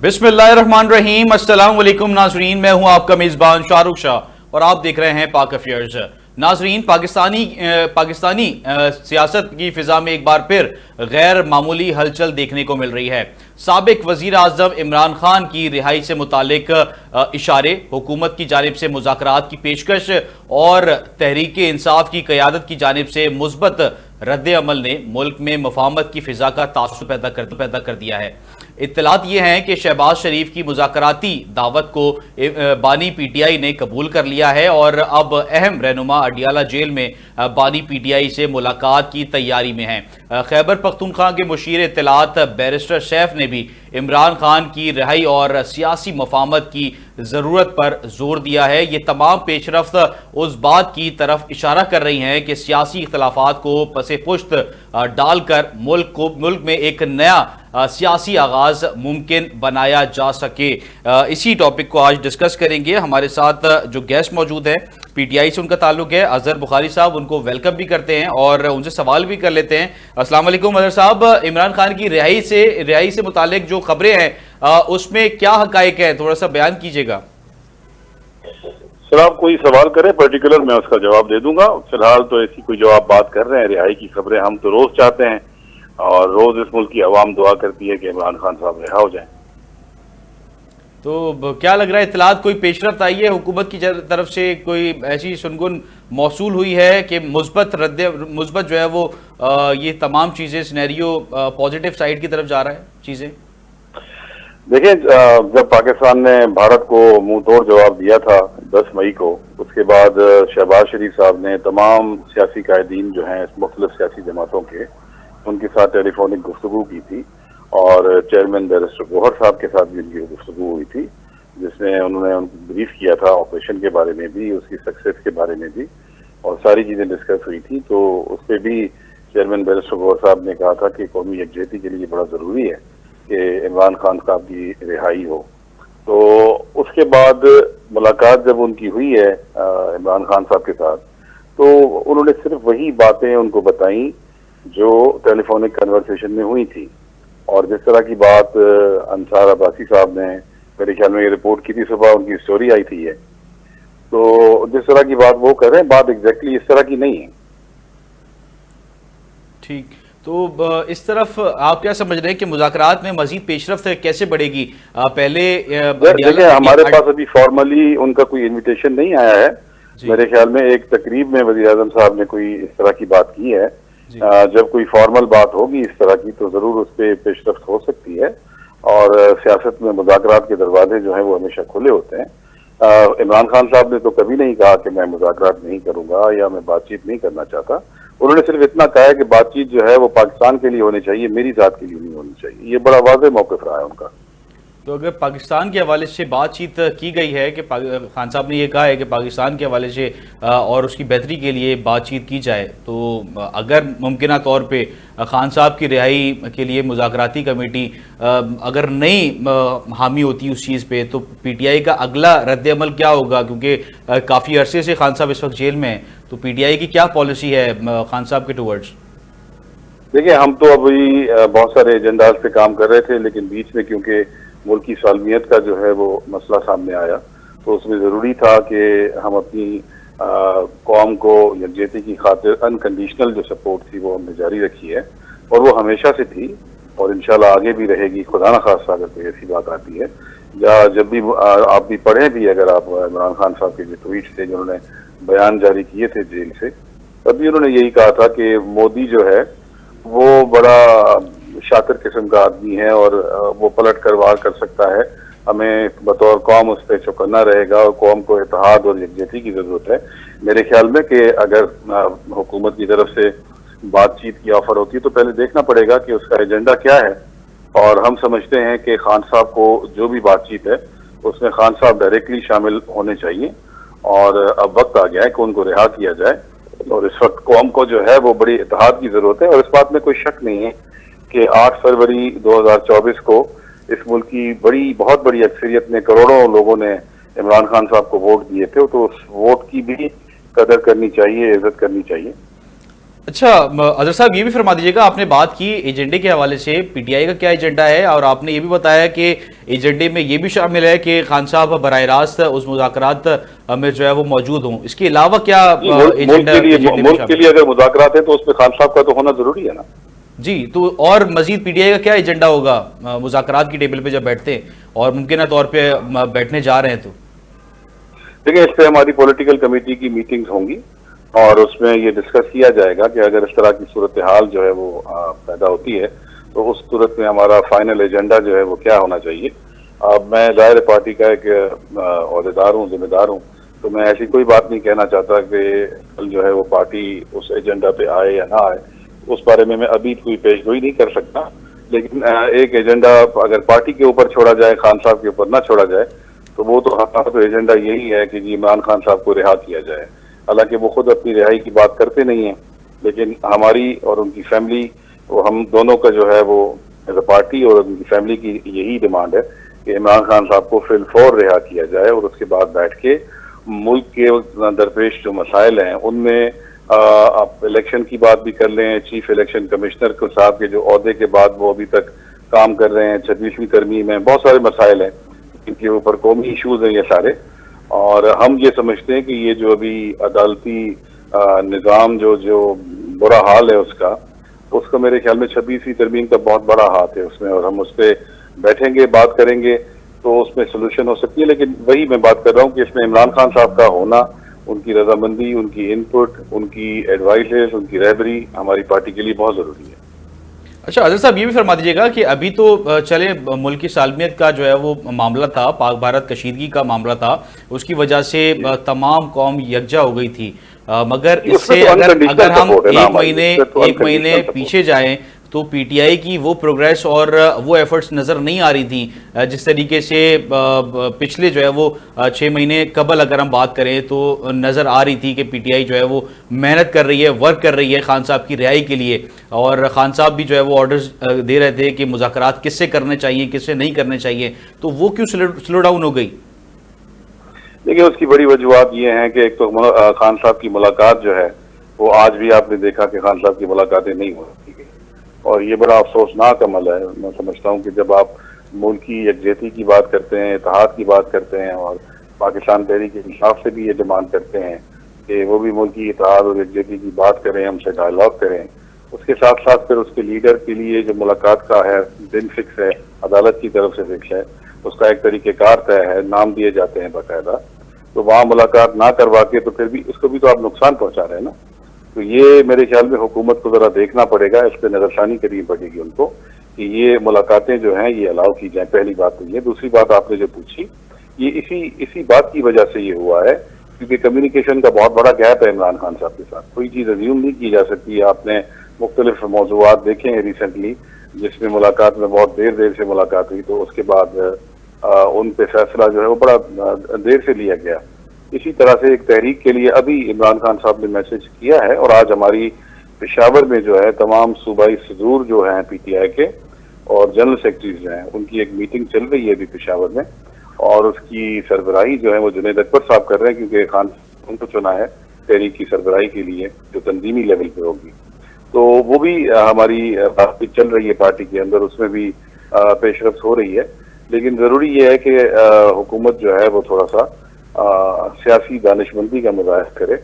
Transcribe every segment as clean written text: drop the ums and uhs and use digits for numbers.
बिस्मिल्लाहिर्रहमानिर्रहीम। अस्सलाम वालेकुम नाजरीन, मैं हूं आपका मेज़बान शाहरुख शाह और आप देख रहे हैं पाक अफेयर्स। नाजरीन, पाकिस्तानी सियासत की फिजा में एक बार फिर गैर मामूली हलचल देखने को मिल रही है। साबिक वजीर आजम इमरान खान की रिहाई से मुतालिक इशारे, हुकूमत की जानिब से मुज़ाकरात की पेशकश और तहरीक इंसाफ की क़यादत की जानिब से मुस्बत रद्द अमल ने मुल्क में मफाहमत की फिजा का तासुर पैदा कर दिया है। इत्तलात ये हैं कि शहबाज शरीफ की मुज़ाकराती दावत को बानी पीटीआई ने कबूल कर लिया है और अब अहम रहनुमा अडियाला जेल में बानी पीटीआई से मुलाकात की तैयारी में है। खैबर पख्तूनख्वा के मुशीर इत्तलात बैरिस्टर सैफ ने भी इमरान खान की रिहाई और सियासी मफाहमत की ज़रूरत पर जोर दिया है। ये तमाम पेशरफ्त उस बात की तरफ इशारा कर रही हैं कि सियासी इख्तलाफात को पसे पुश्त डालकर मुल्क में एक नया सियासी आगाज मुमकिन बनाया जा सके। इसी टॉपिक को आज डिस्कस करेंगे। हमारे साथ जो गेस्ट मौजूद हैं, पीटीआई से उनका ताल्लुक है, अजहर बुखारी साहब, उनको वेलकम भी करते हैं और उनसे सवाल भी कर लेते हैं। अस्सलाम वालेकुम अजहर साहब, इमरान खान की रिहाई से मुतालिक जो खबरें हैं उसमें क्या हकायक है, थोड़ा सा बयान कीजिएगा। सर, आप कोई सवाल करें पर्टिकुलर, मैं उसका जवाब दे दूंगा। फिलहाल तो ऐसी कोई जो आप बात कर रहे हैं रिहाई की खबरें हम तो रोज चाहते हैं और रोज इस मुल्क की आवाम दुआ करती है कि इमरान खान साहब रिहा हो जाएं। तो क्या लग रहा है, इत्तलात कोई पेशरफ्त आई है हुकूमत की तरफ से, कोई ऐसी सुनगुन मौसूल हुई है कि मुस्बत जो है वो ये तमाम चीजें सिनेरियो पॉजिटिव साइड की तरफ जा रहा है चीजें? देखिए, जब पाकिस्तान ने भारत को मुंह तोड़ जवाब दिया था 10 मई को, उसके बाद शहबाज शरीफ साहब ने तमाम सियासी कायदीन जो हैं मुख्तलिफ सियासी जमातों के, उनके साथ टेलीफोनिक गुफ्तगू की थी और चेयरमैन बैरिस्टर गौहर साहब के साथ भी उनकी गुफ्तगू हुई थी, जिसमें उन्होंने उनको ब्रीफ किया था ऑपरेशन के बारे में भी, उसकी सक्सेस के बारे में भी, और सारी चीजें डिस्कस हुई थी। तो उस पर भी चेयरमैन बैरिस्टर गौहर साहब ने कहा था कि कौमी यकजहती के लिए बड़ा जरूरी है कि इमरान खान साहब की रिहाई हो। तो उसके बाद मुलाकात जब उनकी हुई है इमरान खान साहब के साथ, तो उन्होंने सिर्फ वही बातें उनको बताई जो टेलीफोनिक कन्वर्सेशन में हुई थी। और जिस तरह की बात अंसार अब्बासी साहब ने मेरे ख्याल में ये रिपोर्ट की थी, सुबह उनकी स्टोरी आई थी ये, तो जिस तरह की बात वो कर रहे हैं, बात एग्जैक्टली इस तरह की नहीं है। ठीक, तो इस तरफ आप क्या समझ रहे हैं कि मुज़ाकरात में मजीद पेशरफ्त कैसे बढ़ेगी? पहले देखिए, हमारे पास अभी फॉर्मली उनका कोई इन्विटेशन नहीं आया है। मेरे ख्याल में एक तकरीब में वज़ीर आज़म साहब ने कोई इस तरह की बात की है। जब कोई फॉर्मल बात होगी इस तरह की तो जरूर उस पर पेशरफ्त हो सकती है और सियासत में मुज़ाकरात के दरवाजे जो हैं वो हमेशा खुले होते हैं। इमरान खान साहब ने तो कभी नहीं कहा कि मैं मुज़ाकरात नहीं करूंगा या मैं बातचीत नहीं करना चाहता। उन्होंने सिर्फ इतना कहा है कि बातचीत जो है वो पाकिस्तान के लिए होनी चाहिए, मेरी जात के लिए नहीं होनी चाहिए। ये बड़ा वाज़ेह मौक़िफ़ रहा है उनका। तो अगर पाकिस्तान के हवाले से बातचीत की गई है कि खान साहब ने ये कहा है कि पाकिस्तान के हवाले से और उसकी बेहतरी के लिए बातचीत की जाए, तो अगर मुमकिन तौर पे खान साहब की रिहाई के लिए मुज़ाकराती कमेटी अगर नहीं हामी होती उस चीज़ पे, तो पीटीआई का अगला रद्द-ए-अमल क्या होगा? क्योंकि काफ़ी अरसे से खान साहब इस वक्त जेल में हैं, तो पीटीआई की क्या पॉलिसी है खान साहब के टूवर्ड्स? देखिए, हम तो अभी बहुत सारे एजेंडाज पे काम कर रहे थे, लेकिन बीच में क्योंकि मुल्क की सालमियत का जो है वो मसला सामने आया, तो उसमें ज़रूरी था कि हम अपनी कौम को यकजहती की खातिर अनकंडीशनल जो सपोर्ट थी वो हमने जारी रखी है और वो हमेशा से थी और इंशाल्लाह आगे भी रहेगी, खुदा न खास्ता अगर कोई ऐसी बात आती है। या जब भी आप भी पढ़ें भी, अगर आप इमरान खान साहब के जो ट्वीट थे, जिन्होंने बयान जारी किए थे जेल से, तभी उन्होंने यही कहा था कि मोदी जो है वो बड़ा शातिर किस्म का आदमी है और वो पलट कर वार कर सकता है। हमें बतौर कौम उस पर चौकन्ना रहेगा और कौम को इत्तेहाद और यकजहती की जरूरत है। मेरे ख्याल में कि अगर हुकूमत की तरफ से बातचीत की ऑफर होती है तो पहले देखना पड़ेगा कि उसका एजेंडा क्या है। और हम समझते हैं कि खान साहब को जो भी बातचीत है उसमें खान साहब डायरेक्टली शामिल होने चाहिए और अब वक्त आ गया है कि उनको रिहा किया जाए। और इस वक्त कौम को जो है वो बड़ी इत्तेहाद की जरूरत है और इस बात में कोई शक नहीं है कि 8 फरवरी 2024 को इस मुल्क की बहुत बड़ी अक्सरियत ने, करोड़ों लोगों ने इमरान खान साहब को वोट दिए थे, तो उस वोट की भी कदर करनी चाहिए, इज्जत करनी चाहिए। अच्छा, अजहर साहब ये भी फरमा दीजिएगा, आपने बात की एजेंडे के हवाले से, पीटीआई का क्या एजेंडा है, और आपने ये भी बताया कि एजेंडे में ये भी शामिल है कि खान साहब बराह रास्त उस मुज़ाकरात में जो है वो मौजूद हों। इसके अलावा क्या जी, मुल्क एजेंडा के लिए एजेंडे में मुल्क के शामिल लिए अगर मुज़ाकरात है तो उसमें खान साहब का तो होना जरूरी है ना। जी? तो और मजीद पीटीआई का क्या एजेंडा होगा मुज़ाकरात की टेबल पे जब बैठते हैं और मुमकिन तौर पे बैठने जा रहे हैं तो? देखिए, इस पे हमारी पॉलिटिकल कमेटी की मीटिंग्स होंगी और उसमें ये डिस्कस किया जाएगा कि अगर इस तरह की सूरत हाल जो है वो पैदा होती है तो उस सूरत में हमारा फाइनल एजेंडा जो है वो क्या होना चाहिए। अब मैं ज़ाहिर पार्टी का एक अहदेदार हूँ, जिम्मेदार हूँ, तो मैं ऐसी कोई बात नहीं कहना चाहता कि कल जो है वो पार्टी उस एजेंडा पे आए या ना आए। उस बारे में मैं अभी कोई पेशगोई नहीं कर सकता, लेकिन एक एजेंडा अगर पार्टी के ऊपर छोड़ा जाए, खान साहब के ऊपर ना छोड़ा जाए, तो वो तो हमारा तो एजेंडा यही है कि जी इमरान खान साहब को रिहा किया जाए। हालांकि वो खुद अपनी रिहाई की बात करते नहीं है, लेकिन हमारी और उनकी फैमिली, वो हम दोनों का जो है वो एज अ पार्टी और उनकी फैमिली की यही डिमांड है कि इमरान खान साहब को फिल फौर रिहा किया जाए और उसके बाद बैठ के मुल्क के दरपेश जो मसाइल हैं उनमें आप इलेक्शन की बात भी कर लें। चीफ इलेक्शन कमिश्नर को साहब के जो ओहदे के बाद वो अभी तक काम कर रहे हैं, 26वीं तरमीम में बहुत सारे मसाइल हैं, इनके ऊपर कौमी इशूज हैं ये सारे। और हम ये समझते हैं कि ये जो अभी अदालती निज़ाम जो जो बुरा हाल है उसका मेरे ख्याल में 26वीं तरमीम का बहुत बड़ा हाथ है उसमें, और हम उस पर बैठेंगे, बात करेंगे तो उसमें सोल्यूशन हो सकती है। लेकिन वही मैं बात कर रहा हूँ कि इसमें इमरान खान साहब का होना, उनकी रजामंदी, उनकी इनपुट, उनकी एडवाइसेस, उनकी रहबरी हमारी पार्टी के लिए बहुत जरूरी है। अच्छा, अजहर साहब ये भी फरमा दीजिएगा कि अभी तो चले मुल्क की सालमियत का जो है वो मामला था, पाक भारत कशीदगी का मामला था, उसकी वजह से तमाम कौम यकजा हो गई थी, मगर इससे तो अगर हम तो एक महीने पीछे जाएं तो पीटीआई की वो प्रोग्रेस और वो एफर्ट्स नज़र नहीं आ रही थी जिस तरीके से पिछले जो है वो 6 महीने कबल अगर हम बात करें तो नज़र आ रही थी कि पीटीआई जो है वो मेहनत कर रही है, वर्क कर रही है खान साहब की रिहाई के लिए, और खान साहब भी जो है वो ऑर्डर्स दे रहे थे कि मुज़ाकरात किससे करने चाहिए, किससे नहीं करने चाहिए, तो वो क्यों स्लो डाउन हो गई? देखिए, उसकी बड़ी वजूहत ये हैं कि एक तो खान साहब की मुलाकात जो है वो आज भी आपने देखा कि खान साहब की मुलाकातें नहीं हो रही, और ये बड़ा अफसोसनाक अमल है। मैं समझता हूँ कि जब आप मुल्क की यकजहती की बात करते हैं, इत्तेहाद की बात करते हैं, और पाकिस्तान तहरीक इंसाफ से भी ये डिमांड करते हैं कि वो भी मुल्क की इत्तेहाद और यकजहती की बात करें, हमसे डायलॉग करें, उसके साथ साथ फिर उसके लीडर के लिए जो मुलाकात का है दिन फिक्स है, अदालत की तरफ से फिक्स है, उसका एक तरीक़ेकार तय है, नाम दिए जाते हैं बाकायदा, तो वहाँ मुलाकात ना करवा के तो फिर भी उसको भी तो आप नुकसान पहुँचा रहे हैं ना। तो ये मेरे ख्याल में हुकूमत को जरा देखना पड़ेगा, इस पर नजरसानी करनी पड़ेगी उनको कि ये मुलाकातें जो हैं ये अलाउ की जाए। पहली बात तो ये। दूसरी बात आपने जो पूछी, ये इसी बात की वजह से ये हुआ है क्योंकि कम्युनिकेशन का बहुत बड़ा गैप है इमरान खान साहब के साथ। कोई चीज़ अज्यूम नहीं की जा सकती। आपने मुख्तलिफ मौजूआत देखे हैं रिसेंटली जिसमें मुलाकात में बहुत देर से मुलाकात हुई, तो उसके बाद उन पे फैसला जो है वो बड़ा देर से लिया गया। इसी तरह से एक तहरीक के लिए अभी इमरान खान साहब ने मैसेज किया है, और आज हमारी पेशावर में जो है तमाम सूबाई सदूर जो हैं पीटीआई के और जनरल सेक्रेटरीज जो हैं उनकी एक मीटिंग चल रही है अभी पेशावर में, और उसकी सरबराही जो है वो जुनैद अकबर साहब कर रहे हैं क्योंकि खान उनको चुना है तहरीक की सरबराही के लिए जो तंजीमी लेवल पे होगी। तो वो भी हमारी बातचीत चल रही है पार्टी के अंदर, उसमें भी पेशरफ्त हो रही है। लेकिन जरूरी ये है कि हुकूमत जो है वो थोड़ा सा सियासी दानिशमंदी का मुजाहिरा करे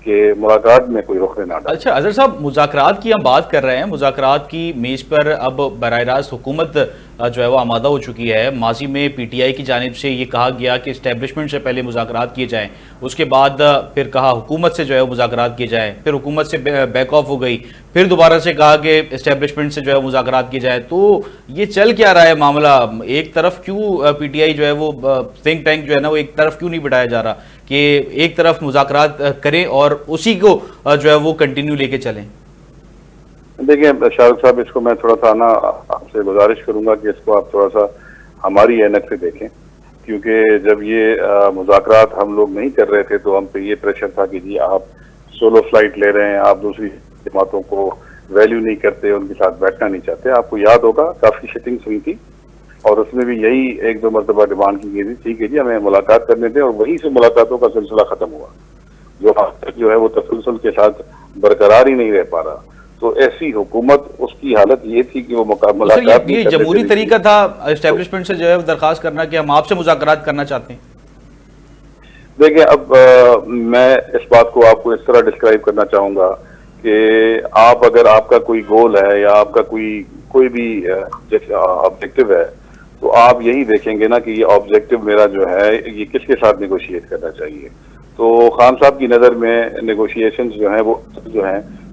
कि मुलाकात में कोई रुख ना डाले। अच्छा, अजहर साहब, मुज़ाकरात की हम बात कर रहे हैं, मुज़ाकरात की मेज़ पर अब बराह रास्त हुकूमत जो है वो आमादा हो चुकी है। माजी में पीटीआई की जानिब से ये कहा गया कि इस्टेब्लिशमेंट से पहले मुज़ाकरात किए जाएँ, उसके बाद फिर कहा हुकूमत से जो है मुज़ाकरात किए जाएँ, फिर हुकूमत से बैक ऑफ हो गई, फिर दोबारा से कहा कि इस्टेब्लिशमेंट से जो है मुज़ाकरात किए जाए। तो ये चल क्या रहा है मामला? एक तरफ क्यों पीटीआई जो है वो थिंक टैंक जो है ना वो एक तरफ क्यों नहीं बिठाया जा रहा कि एक तरफ मुज़ाकरात करें और उसी को जो है वो कंटिन्यू लेके चलें? देखिए शाहरुख साहब, इसको मैं थोड़ा सा ना आपसे गुजारिश करूंगा कि इसको आप थोड़ा सा हमारी ऐनक से देखें, क्योंकि जब ये मुज़ाकरात हम लोग नहीं कर रहे थे तो हम पे ये प्रेशर था कि जी आप सोलो फ्लाइट ले रहे हैं, आप दूसरी जमातों को वैल्यू नहीं करते, उनके साथ बैठना नहीं चाहते। आपको याद होगा काफ़ी सिटिंग्स हुई थी और उसमें भी यही एक दो मरतबा डिमांड की गई थी, ठीक है जी हमें मुलाकात करने दें, और वहीं से मुलाकातों का सिलसिला ख़त्म हुआ। जो आज तक जो है वो तसलसल के साथ बरकरार ही नहीं रह पा रहा। तो ऐसी हुकूमत, उसकी हालत ये थी कि वो तो सर मुलाकात नहीं ये करने जमहूरी देती तरीका था एस्टेब्लिशमेंट से जो है दरखास्त करना कि हम आपसे मुज़ाकरात करना चाहते हैं? देखिए, अब मैं इस बात को आपको इस तरह डिस्क्राइब करना चाहूंगा कि आप, अगर आपका कोई गोल है या आपका कोई भी ऑब्जेक्टिव है, तो आप यही देखेंगे ना कि ये ऑब्जेक्टिव मेरा जो है ये किसके साथ नेगोशिएट करना चाहिए। तो खान साहब की नज़र में नेगोशिएशंस जो हैं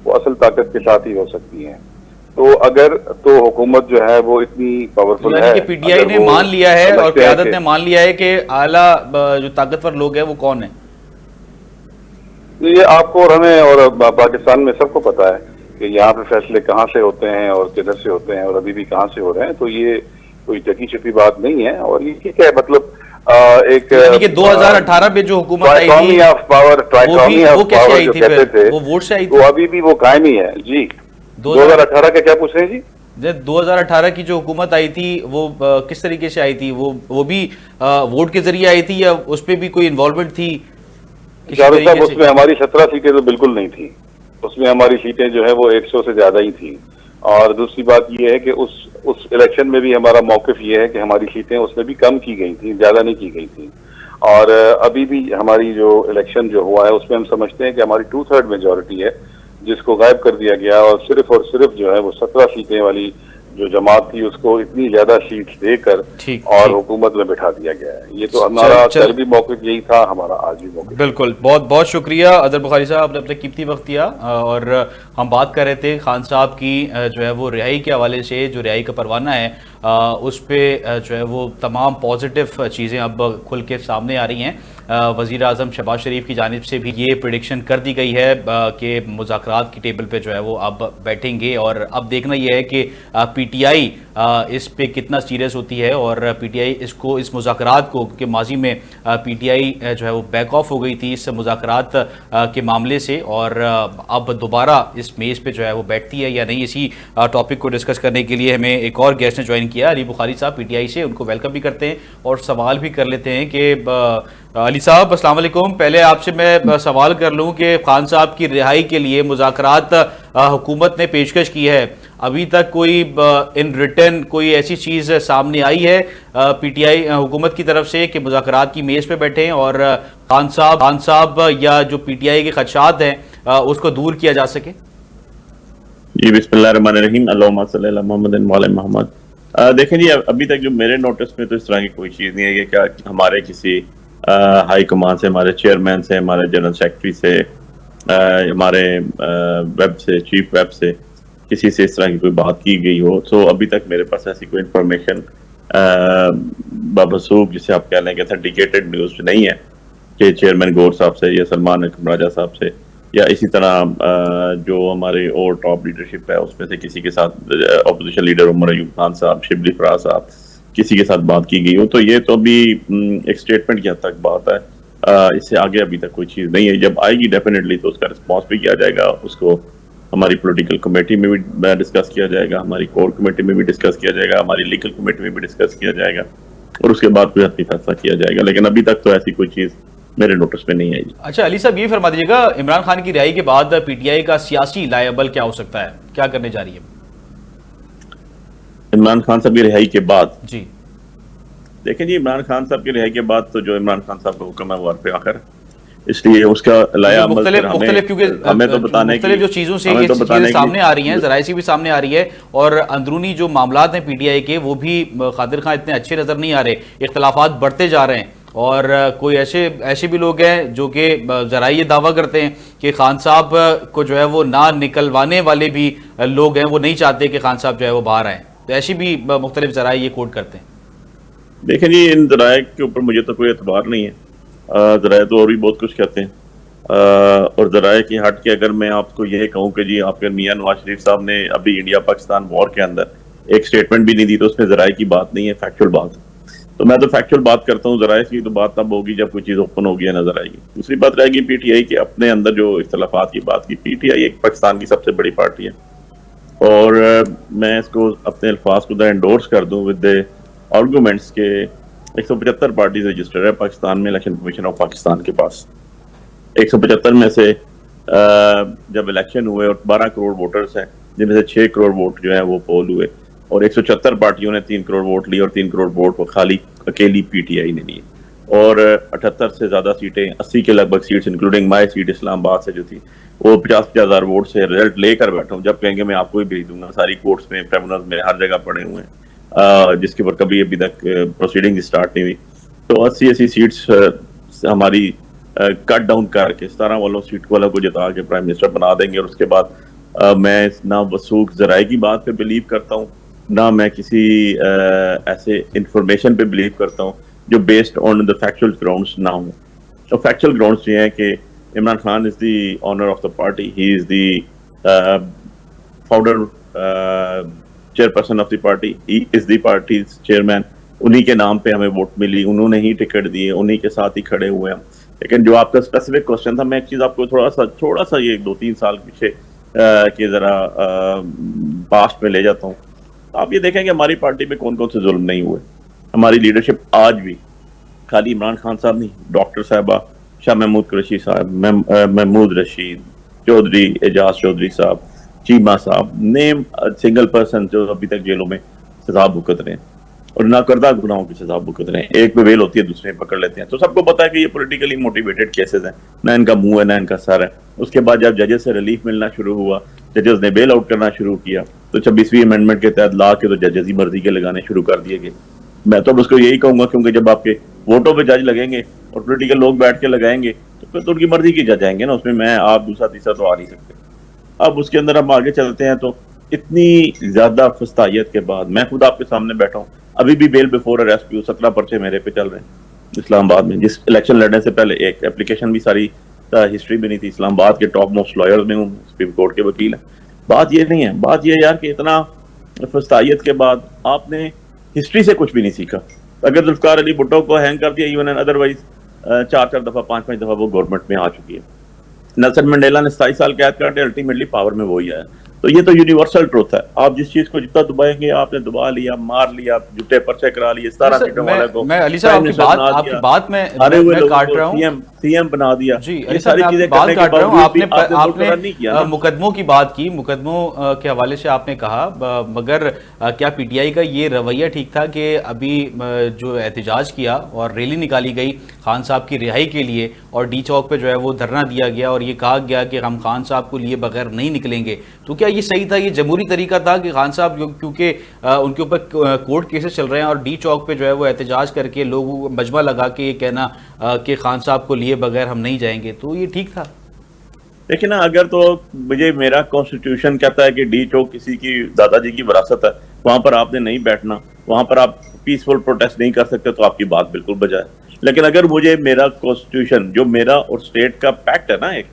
वो असल ताकत के साथ ही हो सकती हैं। तो अगर तो हुकूमत जो है वो इतनी पावरफुल यानी है, कि पीटीआई ने मान लिया है और क़यादत ने मान लिया है कि आला जो ताकतवर लोग हैं वो कौन है? ये आपको और हमें और पाकिस्तान में सबको पता है कि यहाँ पे फैसले कहाँ से होते हैं और किधर से होते हैं और अभी भी कहाँ से हो रहे हैं। तो ये कोई ढकी छिपी बात नहीं है। और ये ठीक है, मतलब एक यानी कि 2018 में जो हुकूमत आई थी ऑफ पावर, वो कैसे आई जो थी कहते थे, वो वोट से आई तो थी? अभी भी वो कायम ही है जी। 2018 का क्या पूछ रहे हैं जी? 2018 की जो हुकूमत आई थी वो किस तरीके से आई थी? वो भी वोट के जरिए आई थी या उस पर भी कोई इन्वॉल्वमेंट थी किसी शाहरुख साहब, तरीके से? उसमें हमारी 17 सीटें तो बिल्कुल नहीं थी। उसमें हमारी सीटें जो है वो 100 से ज्यादा ही थी। और दूसरी बात ये है कि उस इलेक्शन में भी हमारा मौकिफ ये है कि हमारी सीटें उसमें भी कम की गई थी, ज्यादा नहीं की गई थी। और अभी भी हमारी जो इलेक्शन जो हुआ है उसमें हम समझते हैं कि हमारी 2/3 मेजोरिटी है, जिसको गायब कर दिया गया और सिर्फ जो है वो 17 सीटें वाली जो जमात थी उसको इतनी ज्यादा सीट्स देकर और हुकूमत में बिठा दिया गया है। ये तो हमारा कल भी मौक़िफ़ यही था, हमारा आज भी मौक़िफ़। बिल्कुल, बहुत बहुत शुक्रिया अदर बुखारी साहब, आपने अपना कीमती वक्त दिया। और हम बात कर रहे थे खान साहब की जो है वो रिहाई के हवाले से, जो रिहाई का परवाना है उस पर जो है वो तमाम पॉजिटिव चीज़ें अब खुल के सामने आ रही हैं। वज़ीर आज़म शहबाज शरीफ की जानिब से भी ये प्रेडिक्शन कर दी गई है कि मुज़ाकरात की टेबल पे जो है वो अब बैठेंगे। और अब देखना यह है कि पीटीआई इस पे कितना सीरियस होती है और पीटीआई इस मुज़ाकरात को, कि माजी में पीटीआई जो है वो बैक ऑफ हो गई थी इस मुज़ाकरात के मामले से, और अब दोबारा इस मेज़ पे जो है वो बैठती है या नहीं। इसी टॉपिक को डिस्कस करने के लिए हमें एक और गेस्ट ने ज्वाइन किया, अली बुखारी साहब पीटीआई से। उनको वेलकम भी करते हैं और सवाल भी कर लेते हैं कि अली साहब अस्सलाम वालेकुम। पहले आपसे मैं सवाल कर लूं कि खान साहब की रिहाई के लिए मुज़ाकरात हुकूमत ने पेशकश की है, अभी तक कोई इन रिटर्न कोई ऐसी चीज़ सामने आई है पीटीआई हुकूमत की तरफ से कि मुज़ाकरात की मेज़ पे बैठें और खान साहब या जो पीटीआई के खदशात हैं उसको दूर किया जा सके? जी बिस्मिल्लाहिर्रहमानिर्रहीम, अल्लाहुम्मा सल्ली अला मुहम्मदिन व अला मोहम्मद। देखें जी, अभी तक जो मेरे नोटिस में तो इस तरह की कोई चीज़ नहीं है कि क्या हमारे किसी हाई कमान से, हमारे चेयरमैन से, हमारे जनरल सेक्रेटरी से, हमारे वेब से, चीफ वेब से किसी से इस तरह की कोई बात की गई हो। तो अभी तक मेरे पास ऐसी कोई इंफॉर्मेशन बाबसूब, जिसे आप कह लें कि ऑथेंटिकेटेड न्यूज़ नहीं है कि चेयरमैन गौर साहब से या सलमान अकरम राजा साहब से या इसी तरह जो हमारे और टॉप लीडरशिप है उसमें से किसी के साथ, अपोजिशन लीडर उमर अयूब खान साहब, शिबली फराज साहब, किसी के साथ बात की गई हो। तो ये तो अभी एक स्टेटमेंट की हद तक बात है, इससे आगे अभी तक कोई चीज़ नहीं है। जब आएगी डेफिनेटली तो उसका रिस्पॉन्स भी किया जाएगा, उसको हमारी पॉलिटिकल कमेटी में भी डिस्कस किया जाएगा, हमारी कोर कमेटी में भी डिस्कस किया जाएगा, हमारी लीगल कमेटी में भी डिस्कस किया जाएगा और उसके बाद कोई हतमी फैसला किया जाएगा। लेकिन अभी तक तो ऐसी कोई चीज़ मेरे नोटिस में नहीं आई। अच्छा अली साहब, ये फरमा दीजिएगा, इमरान खान की रिहाई के बाद पीटीआई का सियासी लायबल क्या हो सकता है, क्या करने जा रही है इमरान खान साहब की रिहाई के बाद? जी देखें जी, इमरान खान साहब की रिहाई के बाद तो जो इमरान खान साहब का हुक्म है वो पे आकर, इसलिए उसका लाया अमल क्योंकि हमें तो बताने की जो चीज़ों से ये चीज़ें सामने आ रही हैं, ज़राए से भी सामने आ रही है, और अंदरूनी जो मामलात हैं पीटीआई के वो भी कादिर खान इतने अच्छे नज़र नहीं आ रहे, इख्तलाफात बढ़ते जा रहे हैं। और कोई ऐसे भी लोग हैं जो कि ज़रा ये दावा करते हैं कि खान साहब को जो है वो ना निकलवाने वाले भी लोग हैं, वो नहीं चाहते कि खान साहब जो है वो बाहर आए। तो ऐसी भी मुख्तलिफ ज़राए ये कोट करते हैं। देखें जी, इन ज़राए के ऊपर मुझे तो कोई एतबार नहीं है। ज़राए तो और भी बहुत कुछ कहते हैं, और ज़राए की हट के अगर मैं आपको ये कहूँ कि जी आपके मियां नवाज शरीफ साहब ने अभी इंडिया पाकिस्तान वॉर के अंदर एक स्टेटमेंट भी नहीं दी, तो उसमें ज़राए की बात नहीं है, फैक्चुअल बात। तो मैं तो फैक्चुअल बात करता हूँ, ज़राए की तो बात तब होगी जब कोई चीज़ ओपन होगी या नजर आएगी। दूसरी बात रहेगी पीटीआई के अपने अंदर जो इख्तलाफात की बात की। पीटीआई एक पाकिस्तान की सबसे बड़ी पार्टी है और मैं इसको अपने अल्फाज को एंडोर्स कर दूँ विद द आर्गूमेंट्स के 175 पार्टीज रजिस्टर्ड है पाकिस्तान में इलेक्शन कमीशन ऑफ पाकिस्तान के पास। 175 में से जब इलेक्शन हुए और 12 करोड़ वोटर्स हैं, जिनमें से 6 करोड़ वोट जो है वो पोल हुए, और 174 पार्टियों ने 3 करोड़ वोट लिए, और 3 करोड़ वोट वो खाली अकेली पीटीआई ने लिए, और 78 से ज्यादा सीटें, 80 के लगभग seats including my seat Islamabad से जो थी, वो 50-50 हजार वोट से रिजल्ट लेकर बैठा हूँ। जब कहेंगे मैं आपको ही भेज दूंगा, सारी कोर्ट्स में, ट्रिब्यूनल्स में, हर जगह पड़े हुए हैं, जिसके ऊपर कभी अभी तक प्रोसीडिंग स्टार्ट नहीं हुई। तो 80 सीट्स हमारी कट डाउन करके 17 वालों सीट वालों को जिता के प्राइम मिनिस्टर बना देंगे। और उसके बाद मैं ना वसूख जराए की बात पे बिलीव करता हूँ, ना मैं किसी ऐसे इंफॉर्मेशन पे बिलीव करता हूँ जो based on the factual grounds ना हो। तो फैक्चुअल ग्राउंड्स ये हैं कि Imran Khan is the owner of the party, he is the founder chairperson of the party, he is the party chairman, उन्हीं के नाम पे हमें वोट मिली, उन्होंने ही टिकट दिए, उन्हीं के साथ ही खड़े हुए हैं। लेकिन जो आपका स्पेसिफिक क्वेश्चन था, मैं एक चीज आपको थोड़ा सा ये 2-3 साल पीछे के जरा पास्ट में ले जाता हूँ। आप ये देखेंगे हमारी पार्टी में कौन कौन से जुल्म नहीं हुए। हमारी लीडरशिप आज भी खाली इमरान खान साहब नहीं, डॉक्टर साहबा, शाह महमूद कुरैशी साहब, महमूद रशीद चौधरी, एजाज चौधरी साहब, चीमा साहब, नेम सिंगल पर्सन जो अभी तक जेलों में सजा भुगत रहे हैं और नाकर्दा गुनाहों की सजा भुगत रहे हैं। एक पे बेल होती है, दूसरे पकड़ लेते हैं। तो सबको पता है कि ये पॉलिटिकली मोटिवेटेड केसेस हैं, ना इनका मुंह है ना इनका सर है। उसके बाद जब जजेस से रिलीफ मिलना शुरू हुआ, जजेस ने बेल आउट करना शुरू किया, तो 26वीं अमेंडमेंट के तहत ला के तो जजेस ही मर्जी के लगाने शुरू कर दिए गए। मैं तो उसको यही कहूंगा, क्योंकि जब आपके वोटों पे जज लगेंगे और पॉलिटिकल लोग बैठ के लगाएंगे तो फिर तो उनकी मर्जी की जज आएंगे ना, उसमें मैं आप दूसरा तीसरा तो आ नहीं सकते। अब उसके अंदर हम आगे चलते हैं तो इतनी ज्यादा फस्तायत के बाद मैं खुद आपके सामने बैठा हूँ, अभी भी बेल बिफोर अरेस्ट भी 17 पर्चे मेरे पे चल रहे हैं इस्लामाबाद में। जिस इलेक्शन लड़ने से पहले एक एप्लीकेशन भी सारी हिस्ट्री भी नहीं थी। इस्लामाबाद के टॉप मोस्ट लॉयर्स में हूँ, सुप्रीम कोर्ट के वकील हैं। बात ये नहीं है, बात ये यार कि इतना फस्तायत के बाद आपने हिस्ट्री से कुछ भी नहीं सीखा। अगर जुल्फकार अली भुट्टो को हैंग कर दिया, इवन अदरवाइज 4-4 दफा 5-5 दफा वो गवर्नमेंट में आ चुकी है। नेल्सन मंडेला ने 27 साल कैद काटे, अल्टीमेटली पावर में वही आया। तो ये तो यूनिवर्सल ट्रूथ है, आप जिस चीज को जितना दबाएंगे, आपने दबा लिया, मार लिया, झूठे पर्चे करा लिए, 17 सीटों वाले को मैं अली साहब आपकी बात में काट रहा हूं, सीएम बना दिया। जी अली साहब मैं आपकी बात काट रहा हूं। आपने मुकदमों की बात की, मुकदमों के हवाले से आपने कहा, मगर क्या पीटीआई का ये रवैया ठीक था कि अभी जो एहतजाज किया और रैली निकाली गई खान साहब की रिहाई के लिए और डी चौक पे जो है वो धरना दिया गया और ये कहा गया कि हम खान साहब को लिए बगैर नहीं निकलेंगे, तो क्या ये सही था? ये जमहूरी तरीका था कि खान साहब क्योंकि उनके ऊपर कोर्ट केसेस चल रहे हैं और डी चौक पे जो है वो एहतजाज करके लोगों को मजमा लगा के ये कहना कि खान साहब को लिए बगैर हम नहीं जाएंगे, तो ये ठीक था? देखिए ना, अगर तो मुझे मेरा कॉन्स्टिट्यूशन कहता है कि डी चौक किसी की दादाजी की विरासत है, वहां पर आपने नहीं बैठना, वहां पर आप पीसफुल प्रोटेस्ट नहीं कर सकते, तो आपकी बात बिल्कुल बजाय। लेकिन अगर मुझे मेरा कॉन्स्टिट्यूशन, जो मेरा और स्टेट का पैक्ट है ना, एक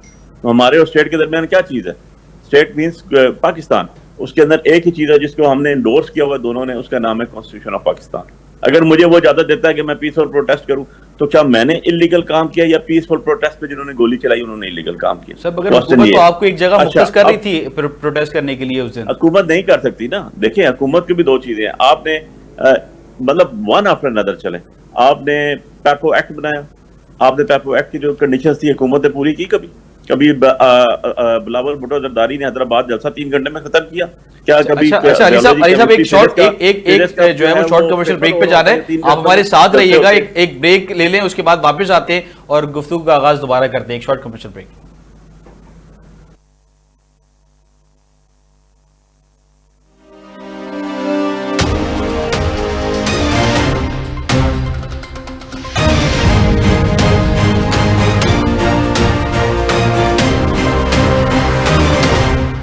हमारे और स्टेट के दरमियान क्या चीज है, स्टेट मीन्स पाकिस्तान, उसके अंदर एक ही चीज है जिसको हमने इंडोर्स किया हुआ दोनों ने, उसका नाम है कॉन्स्टिट्यूशन ऑफ पाकिस्तान। अगर मुझे वो इजाजत देता है कि मैं पीसफुल प्रोटेस्ट करूं, तो क्या मैंने इलीगल काम किया या पीसफुल प्रोटेस्ट पे जिन्होंने गोली चलाई उन्होंने इलीगल काम किया? सब अगर हुकूमत तो आपको एक जगह मुख्तस कर रही थी प्रोटेस्ट करने के लिए उस दिन, हुकूमत नहीं कर सकती ना। देखिए, हुकूमत की भी दो चीजें हैं, आपने मतलब वन आफ्टर अनदर चले। आपने पैपो एक्ट बनाया, आपने पैपो एक्ट की जो कंडीशंस थी हुकूमत ने पूरी की? कभी बिलावल भुट्टो जरदारी ने हैदराबाद जलसा 3 घंटे में खत्म किया क्या? कभी अच्छा अली साहब एक शॉर्ट एक जो है वो शॉर्ट कमर्शियल ब्रेक पे जा रहे हैं, आप हमारे साथ रहिएगा, एक ब्रेक ले लें, उसके बाद वापस आते हैं और गुफ्तगू का आगाज दोबारा करते हैं। एक शॉर्ट कमर्शियल ब्रेक।